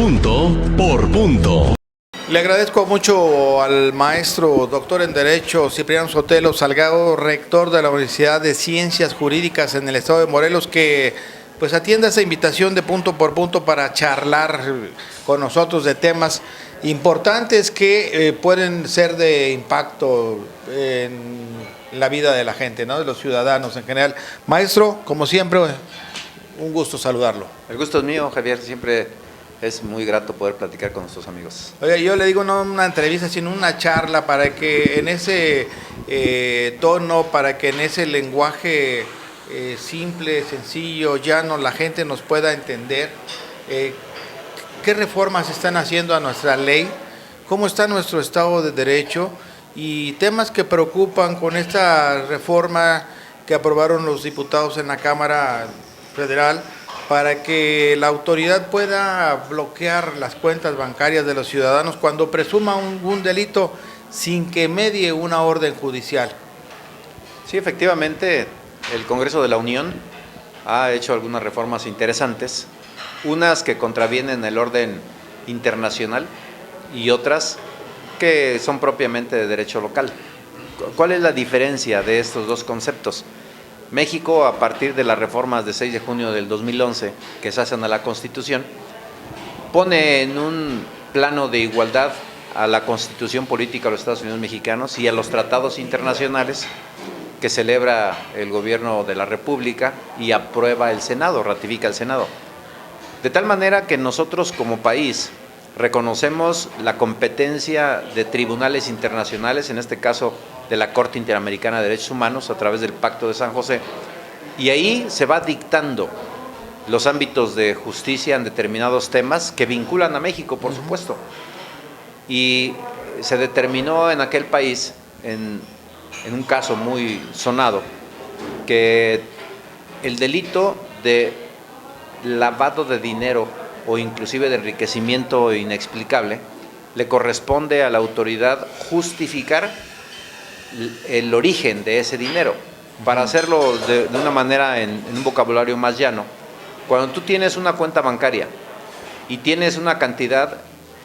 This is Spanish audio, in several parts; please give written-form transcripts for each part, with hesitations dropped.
Punto por punto. Le agradezco mucho al maestro doctor en Derecho Cipriano Sotelo Salgado, rector de la Universidad de Ciencias Jurídicas en el estado de Morelos, que pues atienda esa invitación de punto por punto para charlar con nosotros de temas importantes que pueden ser de impacto en la vida de la gente, ¿no? De los ciudadanos en general. Maestro, como siempre, un gusto saludarlo. El gusto es mío, Javier, siempre es muy grato poder platicar con nuestros amigos. Oye, yo le digo no una entrevista, sino una charla para que en ese tono, para que en ese lenguaje simple, sencillo, llano, la gente nos pueda entender qué reformas están haciendo a nuestra ley, cómo está nuestro Estado de Derecho y temas que preocupan con esta reforma que aprobaron los diputados en la Cámara Federal, para que la autoridad pueda bloquear las cuentas bancarias de los ciudadanos cuando presuma un delito sin que medie una orden judicial. Sí, efectivamente, el Congreso de la Unión ha hecho algunas reformas interesantes, unas que contravienen el orden internacional y otras que son propiamente de derecho local. ¿Cuál es la diferencia de estos dos conceptos? México, a partir de las reformas de 6 de junio del 2011 que se hacen a la Constitución, pone en un plano de igualdad a la Constitución política de los Estados Unidos mexicanos y a los tratados internacionales que celebra el gobierno de la República y aprueba el Senado, ratifica el Senado. De tal manera que nosotros como país reconocemos la competencia de tribunales internacionales, en este caso de la Corte Interamericana de Derechos Humanos a través del Pacto de San José, y ahí se va dictando los ámbitos de justicia en determinados temas que vinculan a México, por supuesto. Y se determinó en aquel país, en un caso muy sonado, que el delito de lavado de dinero o inclusive de enriquecimiento inexplicable, le corresponde a la autoridad justificar el origen de ese dinero. Para hacerlo de una manera en un vocabulario más llano, cuando tú tienes una cuenta bancaria y tienes una cantidad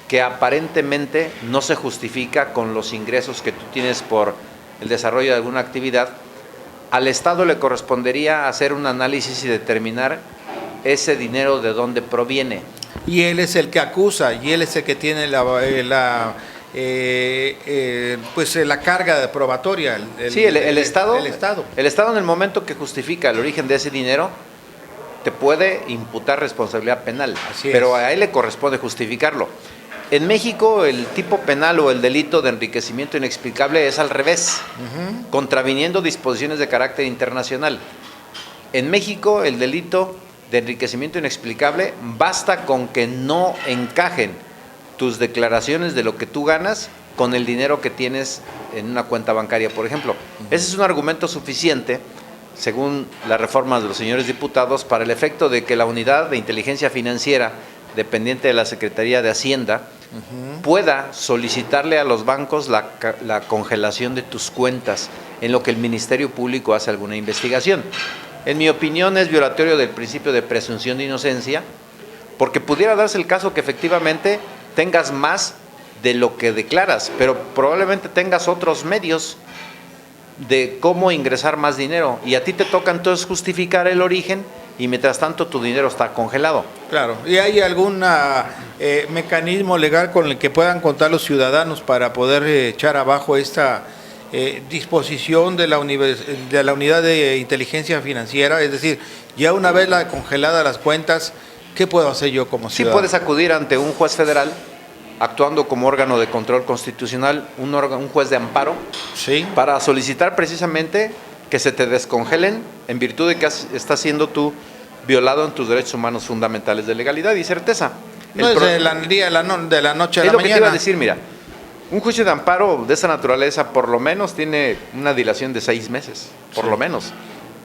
que aparentemente no se justifica con los ingresos que tú tienes por el desarrollo de alguna actividad, al Estado le correspondería hacer un análisis y determinar ese dinero de dónde proviene. Y él es el que acusa, y él es el que tiene la carga probatoria. El Estado. El Estado. El Estado, en el momento que justifica el origen de ese dinero, te puede imputar responsabilidad penal, pero a él le corresponde justificarlo. En México, el tipo penal o el delito de enriquecimiento inexplicable es al revés, contraviniendo disposiciones de carácter internacional. En México, el delito de enriquecimiento inexplicable basta con que no encajen tus declaraciones de lo que tú ganas con el dinero que tienes en una cuenta bancaria, por ejemplo. Ese es un argumento suficiente, según las reformas de los señores diputados, para el efecto de que la unidad de inteligencia financiera dependiente de la Secretaría de Hacienda pueda solicitarle a los bancos la congelación de tus cuentas, en lo que el Ministerio Público hace alguna investigación. En mi opinión es violatorio del principio de presunción de inocencia, porque pudiera darse el caso que efectivamente tengas más de lo que declaras, pero probablemente tengas otros medios de cómo ingresar más dinero, y a ti te toca entonces justificar el origen, y mientras tanto tu dinero está congelado. Claro, ¿y hay algún mecanismo legal con el que puedan contar los ciudadanos para poder echar abajo esta disposición de la unidad de inteligencia financiera? Es decir, ya una vez congeladas las cuentas, ¿qué puedo hacer yo como ciudadano? Sí puedes acudir ante un juez federal, actuando como órgano de control constitucional, un juez de amparo, ¿sí?, para solicitar precisamente que se te descongelen en virtud de que estás siendo tú violado en tus derechos humanos fundamentales de legalidad y certeza. No es de la noche a la mañana. Es lo que te iba a decir, mira, un juicio de amparo de esa naturaleza por lo menos tiene una dilación de 6 meses, por lo menos.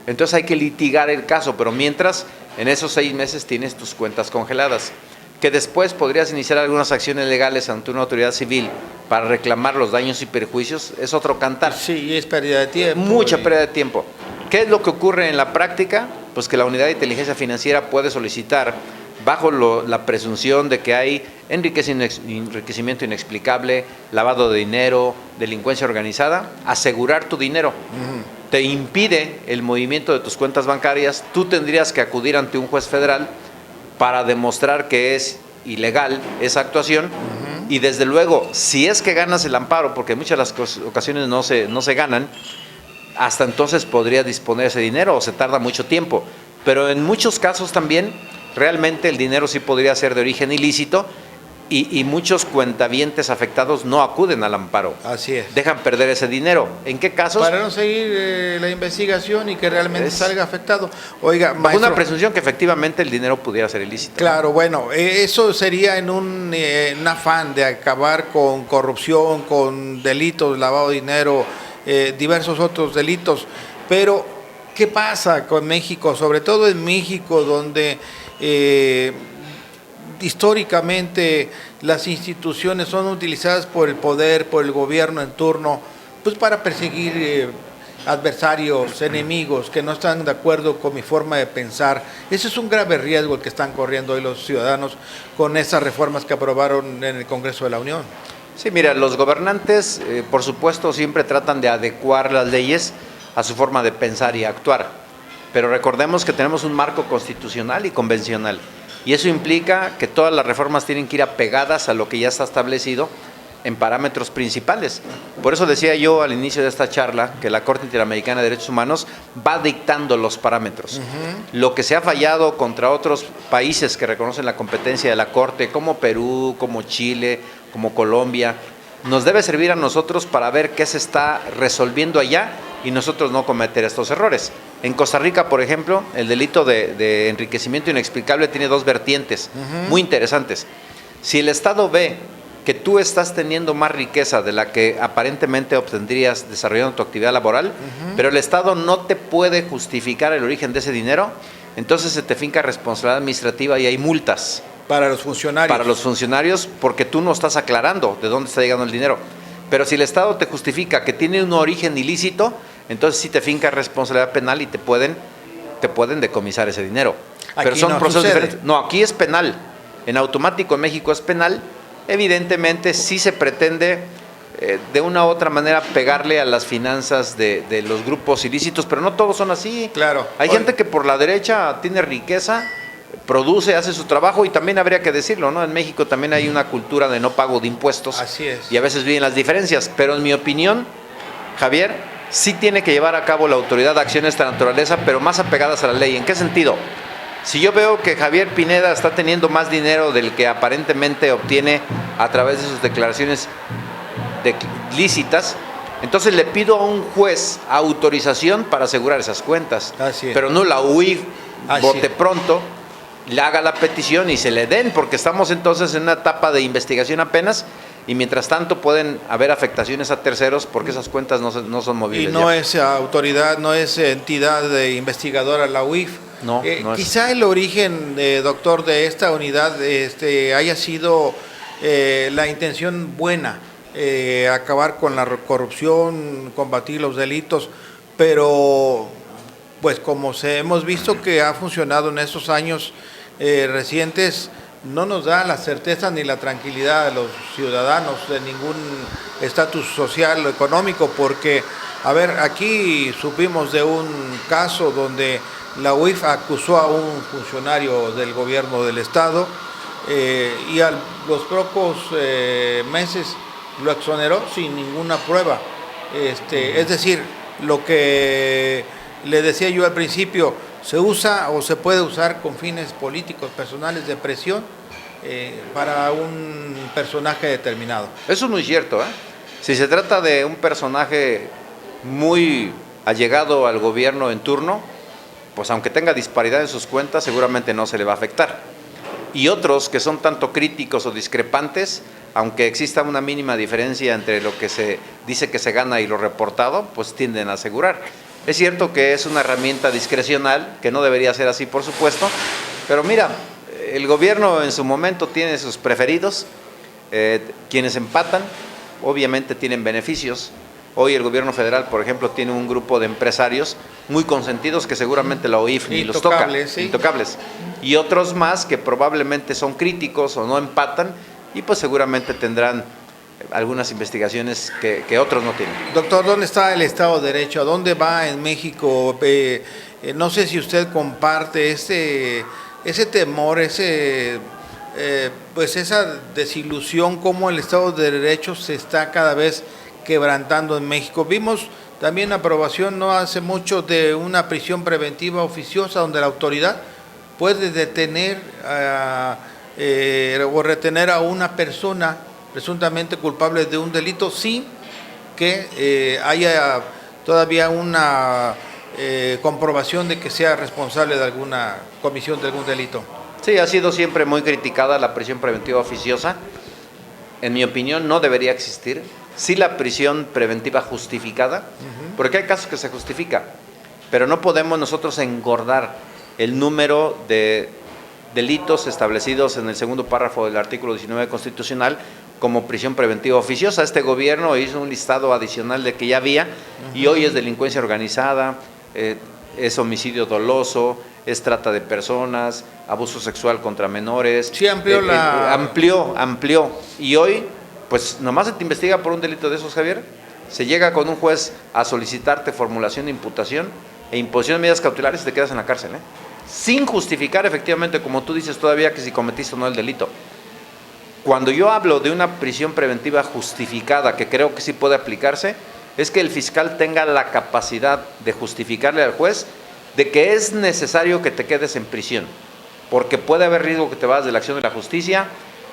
Entonces hay que litigar el caso, pero mientras, en esos 6 meses tienes tus cuentas congeladas, que después podrías iniciar algunas acciones legales ante una autoridad civil para reclamar los daños y perjuicios, es otro cantar. Sí, es pérdida de tiempo. Mucha pérdida de tiempo. ¿Qué es lo que ocurre en la práctica? Pues que la unidad de inteligencia financiera puede solicitar bajo la presunción de que hay enriquecimiento inexplicable, lavado de dinero, delincuencia organizada, asegurar tu dinero. Te impide el movimiento de tus cuentas bancarias, tú tendrías que acudir ante un juez federal para demostrar que es ilegal esa actuación. Y desde luego, si es que ganas el amparo, porque en muchas de las ocasiones no se ganan, hasta entonces podría disponer ese dinero o se tarda mucho tiempo. Pero en muchos casos también, realmente el dinero sí podría ser de origen ilícito y muchos cuentavientes afectados no acuden al amparo. Así es. Dejan perder ese dinero. ¿En qué casos? Para no seguir la investigación y que realmente salga afectado. Oiga, bajo maestro, una presunción que efectivamente el dinero pudiera ser ilícito. Claro, bueno, eso sería en un afán de acabar con corrupción, con delitos, lavado de dinero, diversos otros delitos. Pero, ¿qué pasa con México? Sobre todo en México, donde históricamente las instituciones son utilizadas por el poder, por el gobierno en turno, pues para perseguir adversarios, enemigos que no están de acuerdo con mi forma de pensar. Ese es un grave riesgo el que están corriendo hoy los ciudadanos con esas reformas que aprobaron en el Congreso de la Unión. Sí, mira, los gobernantes, por supuesto, siempre tratan de adecuar las leyes a su forma de pensar y actuar, pero recordemos que tenemos un marco constitucional y convencional. Y eso implica que todas las reformas tienen que ir apegadas a lo que ya está establecido en parámetros principales. Por eso decía yo al inicio de esta charla que la Corte Interamericana de Derechos Humanos va dictando los parámetros. Lo que se ha fallado contra otros países que reconocen la competencia de la Corte, como Perú, como Chile, como Colombia, nos debe servir a nosotros para ver qué se está resolviendo allá y nosotros no cometer estos errores. En Costa Rica, por ejemplo, el delito de enriquecimiento inexplicable tiene dos vertientes muy interesantes. Si el Estado ve que tú estás teniendo más riqueza de la que aparentemente obtendrías desarrollando tu actividad laboral, pero el Estado no te puede justificar el origen de ese dinero, entonces se te finca responsabilidad administrativa y hay multas. Para los funcionarios. Para los funcionarios, porque tú no estás aclarando de dónde está llegando el dinero. Pero si el Estado te justifica que tiene un origen ilícito, entonces sí te finca responsabilidad penal y te pueden decomisar ese dinero. Aquí pero son no procesos sucede. diferentes. No, aquí es penal. En automático en México es penal. Evidentemente sí se pretende de una u otra manera pegarle a las finanzas de los grupos ilícitos, pero no todos son así. Claro. Hay gente que por la derecha tiene riqueza, produce, hace su trabajo y también habría que decirlo, ¿no? En México también hay una cultura de no pago de impuestos. Así es. Y a veces vienen las diferencias, pero en mi opinión, Javier, sí tiene que llevar a cabo la autoridad acciones de esta naturaleza, pero más apegadas a la ley. ¿En qué sentido? Si yo veo que Javier Pineda está teniendo más dinero del que aparentemente obtiene a través de sus declaraciones lícitas, entonces le pido a un juez autorización para asegurar esas cuentas. Así es. Pero no la UIF, Así bote es. pronto, le haga la petición y se le den, porque estamos entonces en una etapa de investigación apenas y mientras tanto pueden haber afectaciones a terceros porque esas cuentas no son movibles. Y no ya. es autoridad, no es entidad investigadora la UIF. No es. Quizá el origen, doctor, de esta unidad haya sido la intención buena, acabar con la corrupción, combatir los delitos, pero pues como hemos visto que ha funcionado en estos años recientes, no nos da la certeza ni la tranquilidad a los ciudadanos de ningún estatus social o económico, porque, a ver, aquí supimos de un caso donde la UIF acusó a un funcionario del gobierno del estado y a los pocos meses lo exoneró sin ninguna prueba. Es decir, lo que le decía yo al principio, se usa o se puede usar con fines políticos, personales, de presión para un personaje determinado. Eso es muy cierto, ¿eh? Si se trata de un personaje muy allegado al gobierno en turno, pues aunque tenga disparidad en sus cuentas, seguramente no se le va a afectar. Y otros que son tanto críticos o discrepantes, aunque exista una mínima diferencia entre lo que se dice que se gana y lo reportado, pues tienden a asegurar. Es cierto que es una herramienta discrecional, que no debería ser así, por supuesto, pero mira, el gobierno en su momento tiene sus preferidos, quienes empatan, obviamente tienen beneficios, Hoy el gobierno federal, por ejemplo, tiene un grupo de empresarios muy consentidos que seguramente la OIF ni los toca, ¿sí? intocables. Y otros más que probablemente son críticos o no empatan y pues seguramente tendrán algunas investigaciones que otros no tienen. Doctor, ¿dónde está el Estado de Derecho? ¿A dónde va en México? No sé si usted comparte ese temor, pues esa desilusión, cómo el Estado de Derecho se está cada vez quebrantando en México. Vimos también aprobación no hace mucho de una prisión preventiva oficiosa donde la autoridad puede detener o retener a una persona presuntamente culpable de un delito sin que haya todavía una comprobación de que sea responsable de alguna comisión de algún delito. Sí, ha sido siempre muy criticada la prisión preventiva oficiosa. En mi opinión no debería existir. Sí, la prisión preventiva justificada, porque hay casos que se justifica, pero no podemos nosotros engordar el número de delitos establecidos en el segundo párrafo del artículo 19 constitucional como prisión preventiva oficiosa. Este gobierno hizo un listado adicional de que ya había y hoy es delincuencia organizada, es homicidio doloso, es trata de personas, abuso sexual contra menores. Sí, amplió. Y hoy, pues nomás se te investiga por un delito de esos, Javier. Se llega con un juez a solicitarte formulación de imputación e imposición de medidas cautelares y te quedas en la cárcel, sin justificar efectivamente, como tú dices todavía, que si cometiste o no el delito. Cuando yo hablo de una prisión preventiva justificada, que creo que sí puede aplicarse, es que el fiscal tenga la capacidad de justificarle al juez de que es necesario que te quedes en prisión, porque puede haber riesgo que te vas de la acción de la justicia,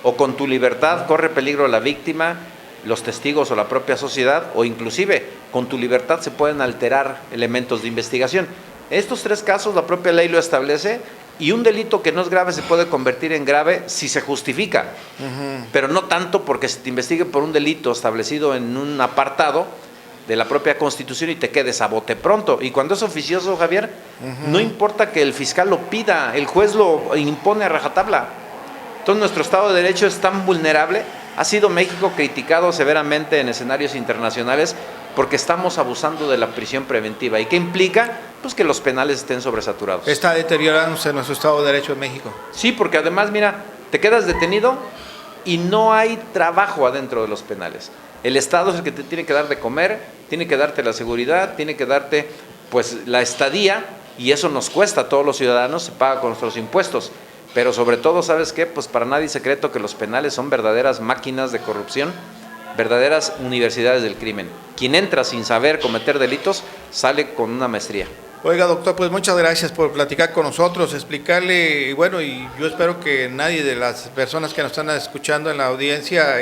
o con tu libertad corre peligro la víctima, los testigos o la propia sociedad, o inclusive con tu libertad se pueden alterar elementos de investigación. Estos tres casos la propia ley lo establece, y un delito que no es grave se puede convertir en grave si se justifica, pero no tanto porque se te investigue por un delito establecido en un apartado de la propia Constitución y te quedes a bote pronto. Y cuando es oficioso, Javier, no importa que el fiscal lo pida, el juez lo impone a rajatabla. Entonces nuestro Estado de Derecho es tan vulnerable. Ha sido México criticado severamente en escenarios internacionales porque estamos abusando de la prisión preventiva. ¿Y qué implica? Pues que los penales estén sobresaturados. Está deteriorándose nuestro Estado de Derecho en México. Sí, porque además, mira, te quedas detenido y no hay trabajo adentro de los penales. El Estado es el que te tiene que dar de comer, tiene que darte la seguridad, tiene que darte pues la estadía, y eso nos cuesta a todos los ciudadanos, se paga con nuestros impuestos. Pero sobre todo, ¿sabes qué? Pues para nadie es secreto que los penales son verdaderas máquinas de corrupción, verdaderas universidades del crimen. Quien entra sin saber cometer delitos sale con una maestría. Oiga, doctor, pues muchas gracias por platicar con nosotros, explicarle, y bueno, y yo espero que nadie de las personas que nos están escuchando en la audiencia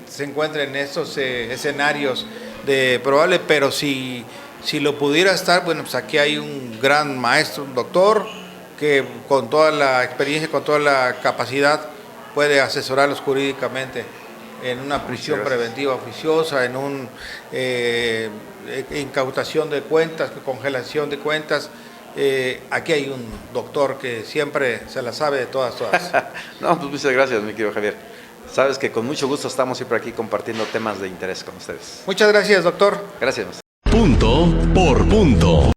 se encuentre en estos escenarios de probable, pero si lo pudiera estar, bueno, pues aquí hay un gran maestro, un doctor, que con toda la experiencia, con toda la capacidad, puede asesorarlos jurídicamente en una prisión preventiva oficiosa, en un incautación de cuentas, congelación de cuentas. Aquí hay un doctor que siempre se la sabe de todas. No, pues muchas gracias, mi querido Javier. Sabes que con mucho gusto estamos siempre aquí compartiendo temas de interés con ustedes. Muchas gracias, doctor. Gracias. Punto por punto.